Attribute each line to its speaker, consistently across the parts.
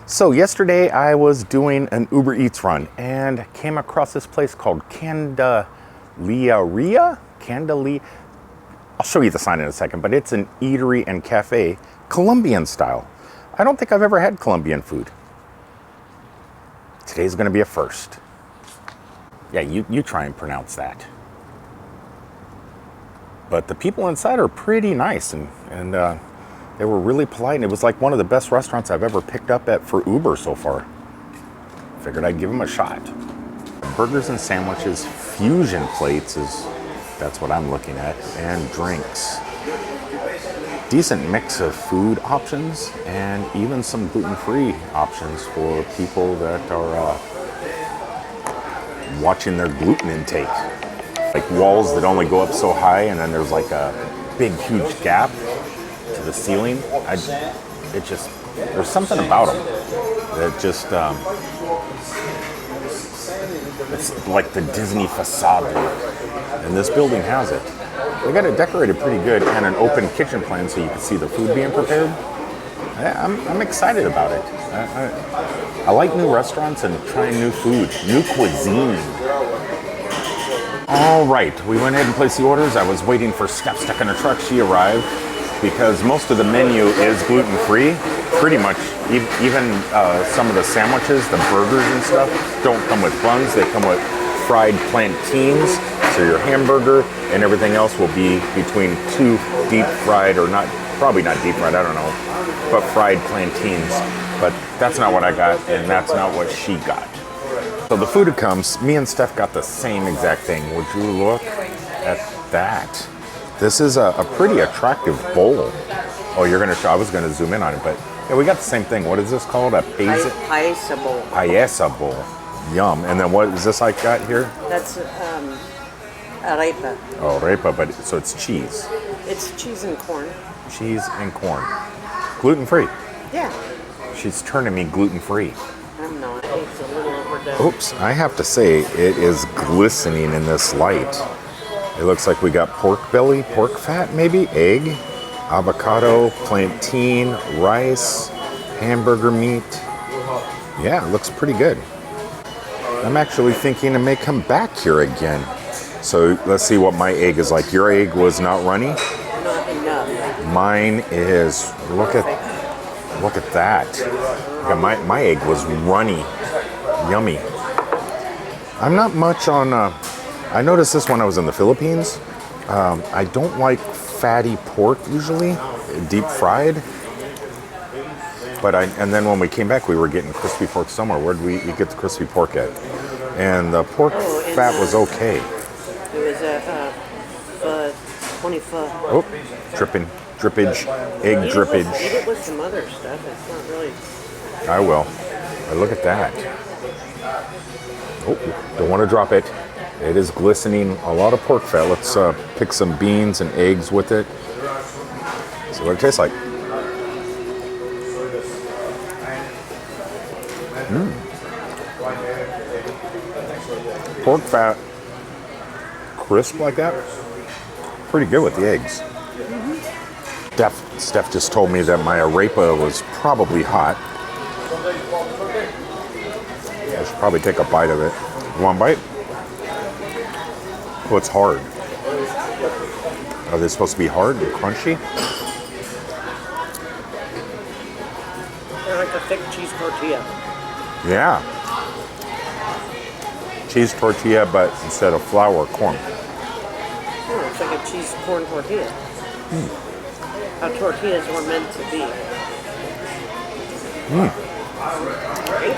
Speaker 1: So yesterday I was doing an Uber Eats run and came across this place called Candelaria? I'll show you the sign in a second, but it's an eatery and cafe, Colombian style. I don't think I've ever had Colombian food. Today's gonna be a first. Yeah, you try and pronounce that. But the people inside are pretty nice and they were really polite, and it was like one of the best restaurants I've ever picked up at for Uber so far. Figured I'd give them a shot. Burgers and sandwiches, fusion plates that's what I'm looking at, and drinks. Decent mix of food options and even some gluten-free options for people that are watching their gluten intake. Like walls that only go up so high, and then there's like a big, huge gap to the ceiling. There's something about them that just, it's like the Disney facade look. And this building has it. They got it decorated pretty good and an open kitchen plan so you can see the food being prepared. I'm excited about it. I like new restaurants and trying new food, new cuisine. All right, we went ahead and placed the orders. I was waiting for Steph stuck in her truck. She arrived because most of the menu is gluten-free. Pretty much, even some of the sandwiches, the burgers and stuff, don't come with buns. They come with fried plantains. So your hamburger and everything else will be between two deep fried, or not, probably not deep fried, I don't know, but fried plantains. But that's not what I got, and that's not what she got. So the food comes, me and Steph got the same exact thing. Would you look at that? This is a pretty attractive bowl. Oh, you're gonna show, I was gonna zoom in on it, but yeah, we got the same thing. What is this called? A
Speaker 2: paisa bowl.
Speaker 1: Paisa bowl. Yum. And then what is this I got here?
Speaker 2: That's arepa.
Speaker 1: Oh, arepa, but so it's cheese.
Speaker 2: It's cheese and corn.
Speaker 1: Cheese and corn. Gluten-free.
Speaker 2: Yeah.
Speaker 1: She's turning me gluten-free.
Speaker 2: I'm not. It's a little overdone.
Speaker 1: Oops, I have to say, it is glistening in this light. It looks like we got pork belly, pork fat maybe, egg, avocado, plantain, rice, hamburger meat. Yeah, it looks pretty good. I'm actually thinking I may come back here again. So let's see what my egg is like. Your egg was not runny?
Speaker 2: Not enough.
Speaker 1: Mine is, look at that. Yeah, my egg was runny, yummy. I'm not much on, I noticed this when I was in the Philippines. I don't like fatty pork usually, deep fried. But and then when we came back, we were getting crispy pork somewhere. Where did we get the crispy pork at? And the pork fat was okay.
Speaker 2: It was 20 pho.
Speaker 1: Oh, drippage, egg drippage.
Speaker 2: Eat it with some other stuff. It's not really.
Speaker 1: I will. But look at that. Oh, don't want to drop it. It is glistening. A lot of pork fat. Let's pick some beans and eggs with it. See what it tastes like. Pork fat, crisp like that, pretty good with the eggs. Steph just told me that my arepa was probably hot. I should probably take a bite of it. You want a bite? Oh, it's hard. Are they supposed to be hard and crunchy?
Speaker 2: They're like a thick cheese tortilla.
Speaker 1: Yeah. Cheese tortilla, but instead of flour, corn.
Speaker 2: Oh, it's like a cheese corn tortilla. How tortillas were meant to be.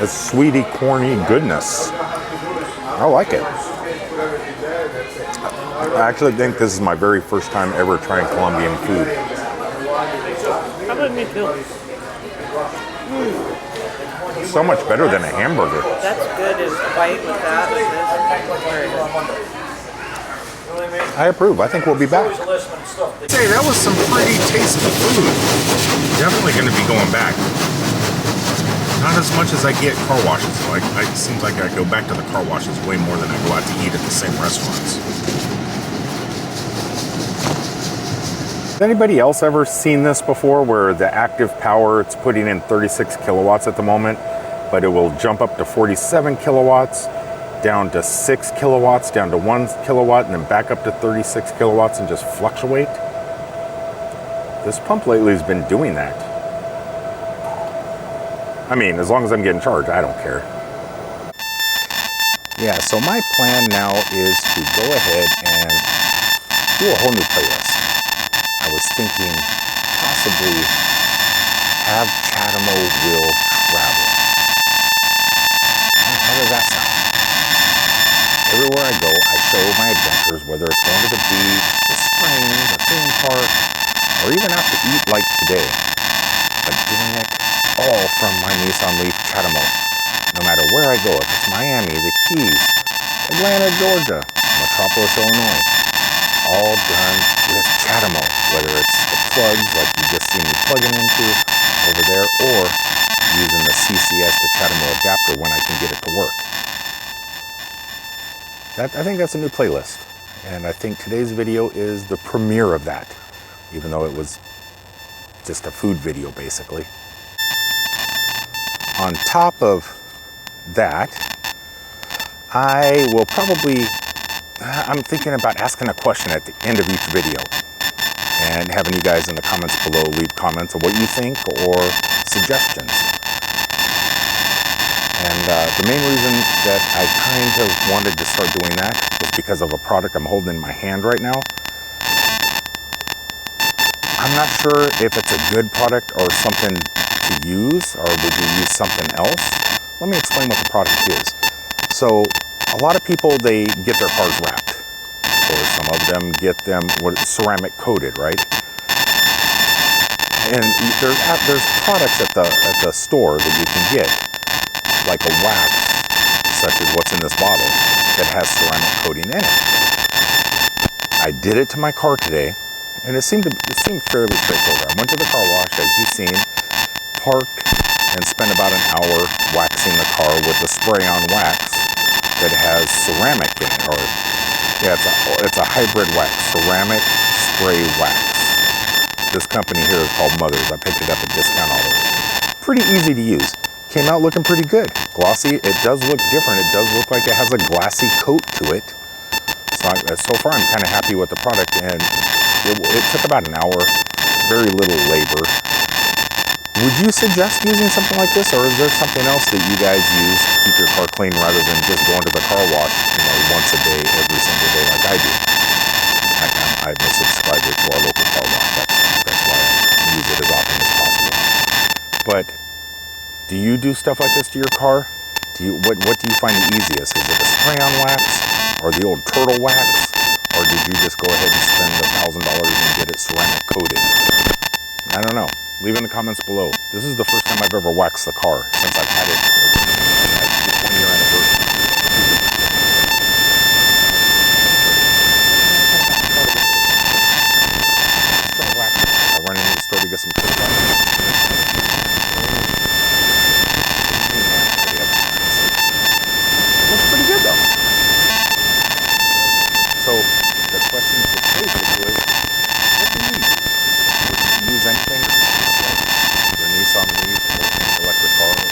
Speaker 1: It's sweety, corny goodness. I like it. I actually think this is my very first time ever trying Colombian food.
Speaker 2: How about me too?
Speaker 1: So much better than a hamburger.
Speaker 2: That's good. Is white with that. With this.
Speaker 1: I approve. I think we'll be back. Hey, that was some pretty tasty food. Definitely going to be going back. Not as much as I get car washes. Like, it seems like I go back to the car washes way more than I go out to eat at the same restaurants. Has anybody else ever seen this before where the active power, it's putting in 36 kilowatts at the moment, but it will jump up to 47 kilowatts, down to 6 kilowatts, down to 1 kilowatt, and then back up to 36 kilowatts and just fluctuate? This pump lately has been doing that. I mean, as long as I'm getting charged, I don't care. Yeah, so my plan now is to go ahead and do a whole new playlist. I was thinking possibly have Chademo will travel. How does that sound? Everywhere I go, I show my adventures, whether it's going to the beach, the springs, a theme park, or even out to eat like today. But doing it all from my Nissan Leaf Chademo. No matter where I go, if it's Miami, the Keys, Atlanta, Georgia, Metropolis, Illinois, all done with Chademo, whether it's the plugs like you just seen me plugging into over there, or using the CCS to Chademo adapter when I can get it to work. I think that's a new playlist, and I think today's video is the premiere of that, even though it was just a food video basically. On top of that, I will probably, I'm thinking about asking a question at the end of each video and having you guys in the comments below leave comments of what you think or suggestions. And the main reason that I kind of wanted to start doing that was because of a product I'm holding in my hand right now. I'm not sure if it's a good product or something to use, or would you use something else? Let me explain what the product is. So a lot of people, they get their cars wrapped, or some of them get them ceramic coated, right? And there's products at the store that you can get, like a wax, such as what's in this bottle, that has ceramic coating in it. I did it to my car today, and it seemed fairly straightforward. I went to the car wash, as you've seen, parked, and spent about an hour waxing the car with the spray-on wax that has ceramic in it, or yeah, it's a hybrid wax, ceramic spray wax. This company here is called Mother's. I picked it up at Discount Autos. Pretty easy to use. Came out looking pretty good. Glossy. It does look different. It does look like it has a glassy coat to it. So far, I'm kind of happy with the product, and it took about an hour. Very little labor. Would you suggest using something like this, or is there something else that you guys use to keep your car clean rather than just going to the car wash, once a day, every single day like I do? I'm a subscriber to our local car wash. That's why I use it as often as possible. But do you do stuff like this to your car? What do you find the easiest? Is it the spray-on wax, or the old turtle wax, or did you just go ahead and spend $1,000 and get it ceramic coated? I don't know. Leave in the comments below. This is the first time I've ever waxed the car since I've had it. Like 1 year anniversary. I run into the store to get some turtle wax. Looks pretty good though. So the question to pose is, what do you use? Would you use anything? Your Nissan Leaf, or electric car, or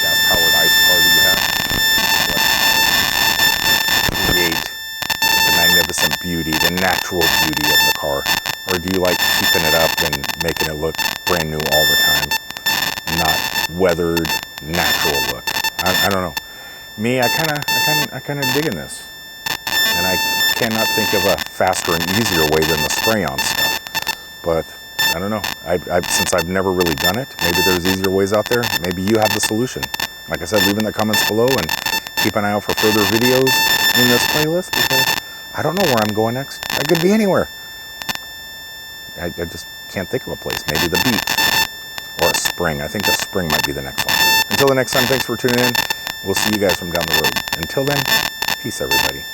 Speaker 1: gas-powered ICE car that you have? Create the magnificent beauty, the natural beauty of the car, or do you like keeping it up and making it look brand new all the time? Not weathered, natural look. I don't know. Me, I kind of digging this, and I cannot think of a faster and easier way than the spray-on stuff. But I don't know. Since I've never really done it, maybe there's easier ways out there. Maybe you have the solution. Like I said, leave in the comments below and keep an eye out for further videos in this playlist, because I don't know where I'm going next. I could be anywhere. I just can't think of a place. Maybe the beach or a spring. I think the spring might be the next one. Until the next time, thanks for tuning in. We'll see you guys from down the road. Until then, peace, everybody.